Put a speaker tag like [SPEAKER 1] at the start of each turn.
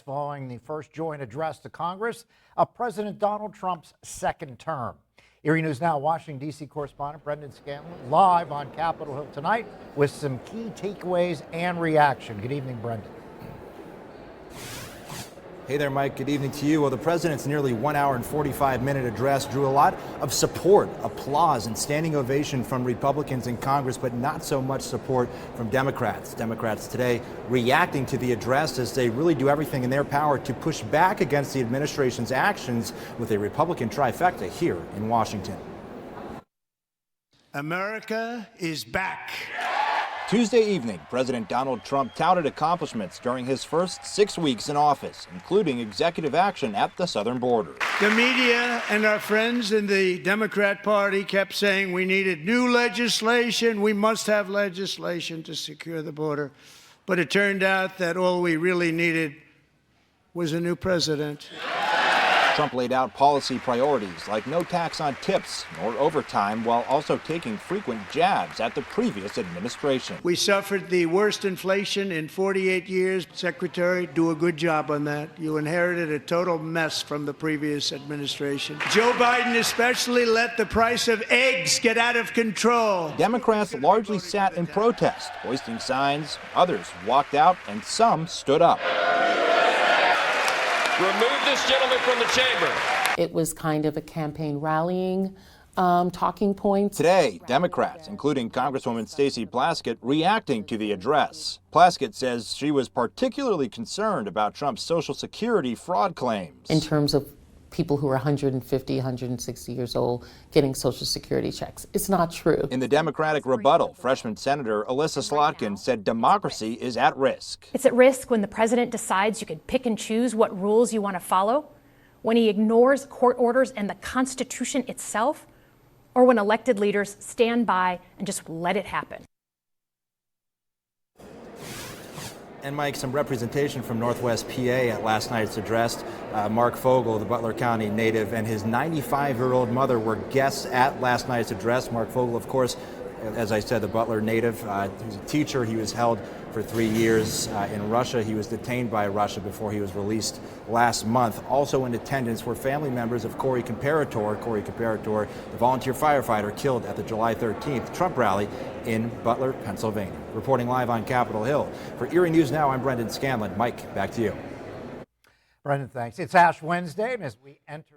[SPEAKER 1] Following the first joint address to Congress of President Donald Trump's second term. Erie News Now Washington, D.C. correspondent Brendan Scanlon live on Capitol Hill tonight with some key takeaways and reaction. Good evening, Brendan.
[SPEAKER 2] Hey there, Mike. Good evening to you. Well, the president's nearly 1 hour and 45-minute address drew a lot of support, applause, and standing ovation from Republicans in Congress, but not so much support from Democrats. Democrats today reacting to the address as they really do everything in their power to push back against the administration's actions with a Republican trifecta here in Washington.
[SPEAKER 3] America is back.
[SPEAKER 2] Tuesday evening, President Donald Trump touted accomplishments during his first 6 weeks in office, including executive action at the southern border.
[SPEAKER 3] The media and our friends in the Democrat Party kept saying we needed new legislation. We must have legislation to secure the border. But it turned out that all we really needed was a new president.
[SPEAKER 2] Trump laid out policy priorities like no tax on tips nor overtime, while also taking frequent jabs at the previous administration.
[SPEAKER 3] We suffered the worst inflation in 48 years. Secretary, do a good job on that. You inherited a total mess from the previous administration. Joe Biden especially let the price of eggs get out of control.
[SPEAKER 2] Democrats largely sat in protest, hoisting signs. Others walked out and some stood up.
[SPEAKER 4] Remove this gentleman from the chamber.
[SPEAKER 5] It was kind of a campaign rallying talking point.
[SPEAKER 2] Today, Democrats, including Congresswoman Stacey Plaskett, reacting to the address. Plaskett says she was particularly concerned about Trump's Social Security fraud claims.
[SPEAKER 5] In terms of people who are 150, 160 years old getting Social Security checks. It's not true.
[SPEAKER 2] In the Democratic rebuttal, freshman Senator Alyssa Slotkin said democracy is at risk.
[SPEAKER 6] It's at risk when the president decides you can pick and choose what rules you want to follow, when he ignores court orders and the Constitution itself, or when elected leaders stand by and just let it happen.
[SPEAKER 2] And Mike, some representation from Northwest PA at last night's address. Mark Fogel, the Butler County native, and his 95-year-old mother were guests at last night's address. Mark Fogel, of course, as I said, the Butler native. He was a teacher. He was held for 3 years in Russia. He was detained by Russia before he was released last month. Also in attendance were family members of Corey Comparator, the volunteer firefighter killed at the July 13th Trump rally in Butler, Pennsylvania. Reporting live on Capitol Hill. For Erie News Now, I'm Brendan Scanlon. Mike, back to you.
[SPEAKER 1] Brendan, thanks. It's Ash Wednesday, and as we enter